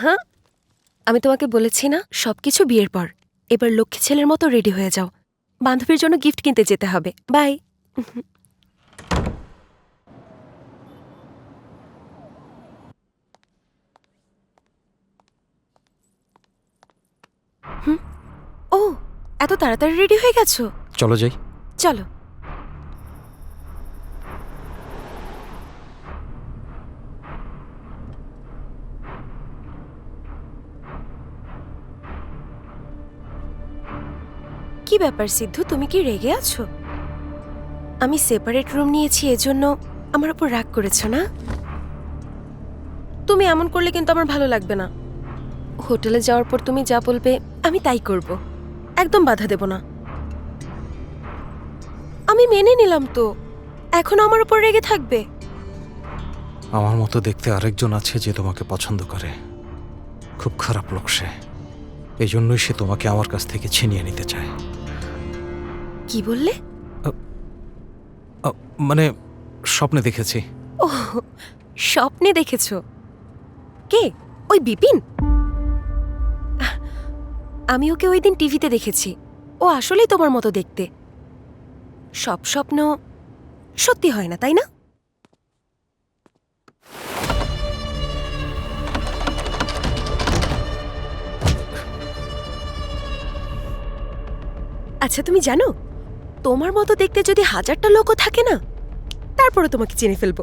হ্যাঁ, আমি তোমাকে বলেছি না সবকিছু বিয়ের পর। এবার লক্ষ্মী ছেলের মতো রেডি হয়ে যাও, বান্ধবীর জন্য গিফট কিনতে যেতে হবে। বাই। ও, এত তাড়াতাড়ি রেডি হয়ে গেছো? চলো যাই। চলো। কি ব্যাপার সিদ্ধু, তুমি কি রেগে আছো? আমি সেপারেট রুম নিয়েছি এজন্য আমার উপর রাগ করেছো না? তুমি এমন করলে কিন্তু আমার ভালো লাগবে না। হোটেলে যাওয়ার পর তুমি যা বলবে আমি তাই করব, একদম বাধা দেব না। আমি মেনে নিলাম তো, এখন আমার উপর রেগে থাকবে? আমার মতো দেখতে আরেকজন আছে যে তোমাকে পছন্দ করে, খুব খারাপ লোক সে। এই জন্যই সে তোমাকে আমার কাছ থেকে ছিনিয়ে নিতে চায়। কি বললে? মানে স্বপ্নে দেখেছি। ও, স্বপ্নে দেখেছো? কে? ওই বিপিন? আমি ওকে ওই দিন টিভিতে দেখেছি। ও আসলেই তোমার মতো দেখতে। সব স্বপ্ন সত্যি হয় না, তাই না? আচ্ছা, তুমি জানো তোমার মতো দেখতে যদি 1000টা লোকও থাকে না, তারপরে তোমাকে চিনে ফেলবো।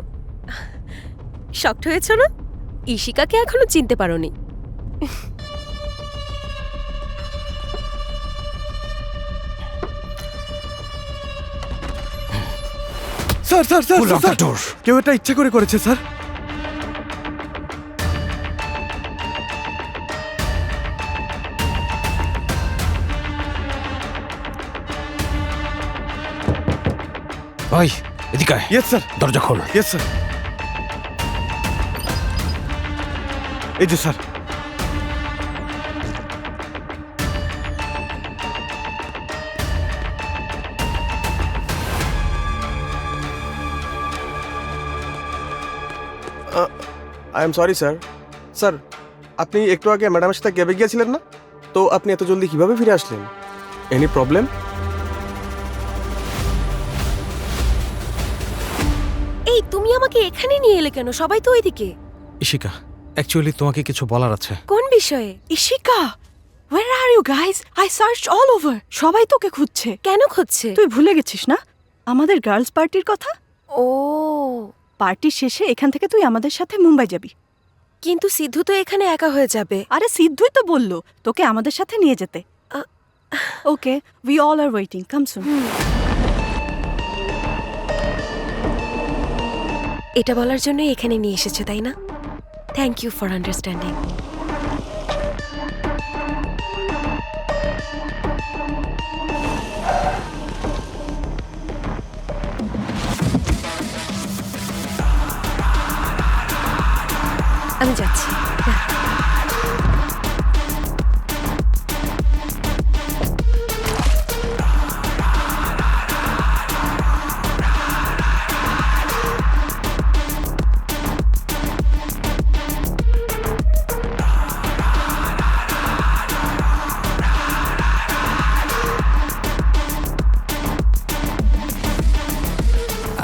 শকড হয়েছ না? ইশিকাকে এখনো চিনতে পারোনি। Sir sir sir Pull out the sir, door. কেউ এটা ইচ্ছা করে করেছে স্যার। ভাই এদিকে আয়। Yes sir. দরজা খোল। Yes sir. এই যে sir. I am sorry sir. Sir, আপনি একটু আগে ম্যাডামের সাথে ক্যাবে গিয়েছিলেন না? তো আপনি এত জলদি কিভাবে ফিরে আসলেন? Any problem? এই, তুমি আমাকে এখানে নিয়ে এলে কেন? সবাই তো ওইদিকে। ইশিকা, অ্যাকচুয়ালি তোমাকে কিছু বলার আছে। কোন বিষয়ে? Ishika, where are you guys? I searched all over. সবাই তোকে খুঁজছে। কেন খুঁজছে? তুই ভুলে গেছিস না আমাদের গার্লস পার্টির কথা? ও, পার্টি শেষে এখান থেকে তুই আমাদের সাথে মুম্বাই যাবি। কিন্তু সিদ্ধু তো এখানে একা হয়ে যাবে। আরে সিদ্ধুই তো বললো তোকে আমাদের সাথে নিয়ে যেতে। Okay, we all are waiting, come soon. এটা বলার জন্য এখানে নিয়ে এসেছো, তাই না? Thank you for understanding. আমি যাচ্ছি।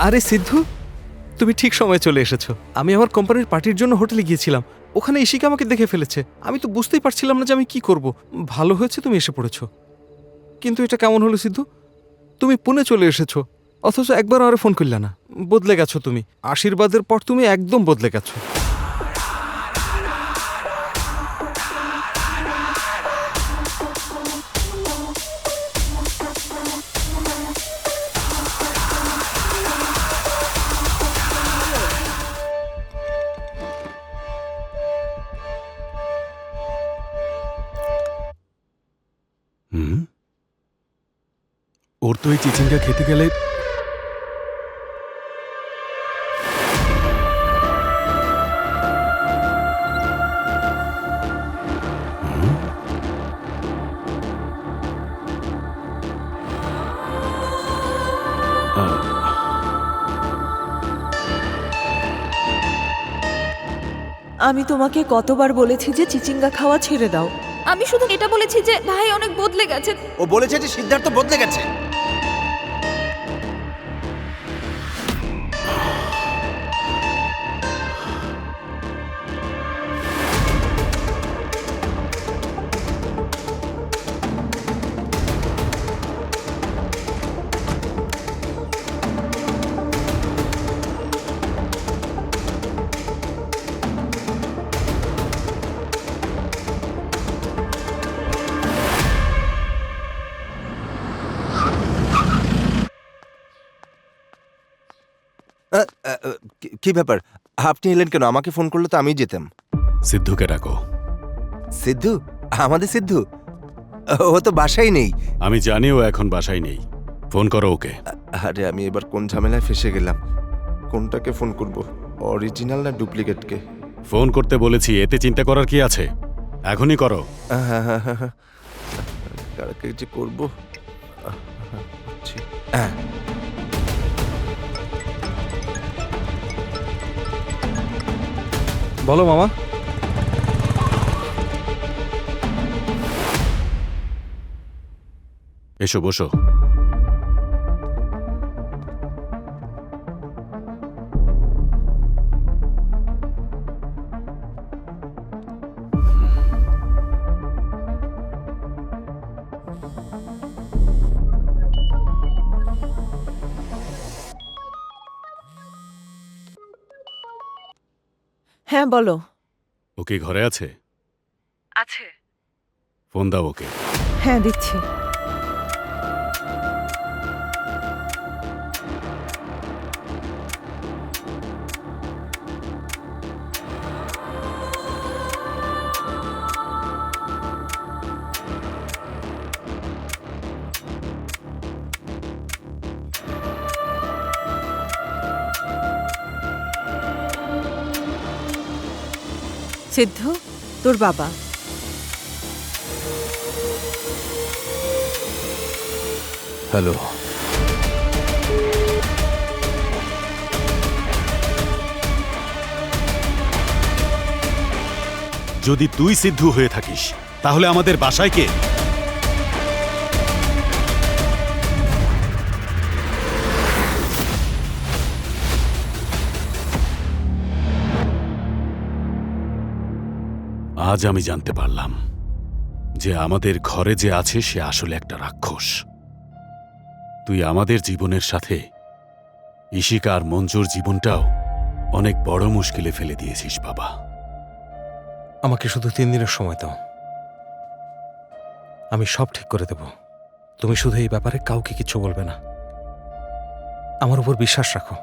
আরে সিদ্ধু, তুমি ঠিক সময়ে চলে এসেছো। আমি আমার কোম্পানির পার্টির জন্য হোটেলে গিয়েছিলাম, ওখানে ইশিকা আমাকে দেখে ফেলেছে। আমি তো বুঝতেই পারছিলাম না যে আমি কি করব। ভালো হয়েছে তুমি এসে পড়েছো। কিন্তু এটা কেমন হলো সিদ্ধু? তুমি পুনে চলে এসেছো, অথচ একবার আরে ফোন করলে না। বদলে গেছো তুমি। আশীর্বাদের পর তুমি একদম বদলে গেছো। ওর তো এই চিচিঙ্গা খেতে গেলে আমি তোমাকে কতবার বলেছি যে চিচিঙ্গা খাওয়া ছেড়ে দাও। আমি শুধু এটা বলেছি যে ভাই অনেক বদলে গেছে। ও বলেছে যে সিদ্ধার্থ বদলে গেছে। কি ব্যাপার, আপনি এলেন কেন? আমাকে ফোন করলে তো আমি যেতাম। সিদ্ধুকে ডাকো। সিদ্ধু? আমাদের সিদ্ধু? ও তো বাসায় নেই। আমি জানি ও এখন বাসায় নেই, ফোন করো ওকে। আরে আমি এবার কোন ঝামেলায় ফেসে গেলাম। কোনটাকে ফোন করব, অরিজিনাল না ডুপ্লিকেটকে? ফোন করতে বলেছি, এতে চিন্তা করার কি আছে? এখনই করো। কাকে যে করবো। বলো মামা। এসো বসো। হ্যাঁ বলো। ও কি ঘরে আছে? আছে। ফোন দাও ওকে। হ্যাঁ দিচ্ছি। সিদ্ধু, তোর বাবা। হ্যালো। যদি তুই সিদ্ধু হয়ে থাকিস তাহলে আমাদের বাসায় কে? আজ আমি জানতে পারলাম যে আমাদের ঘরে যে আছে সে আসলে একটা রাক্ষস। তুই আমাদের জীবনের সাথে ইশিকা আর মঞ্জুর জীবনটাও অনেক বড় মুশকিলে ফেলে দিয়েছিস বাবা। আমাকে শুধু 3 দিনের সময় দাও, আমি সব ঠিক করে দেব। তুমি শুধু এই ব্যাপারে কাউকে কিছু বলবে না, আমার উপর বিশ্বাস রাখো।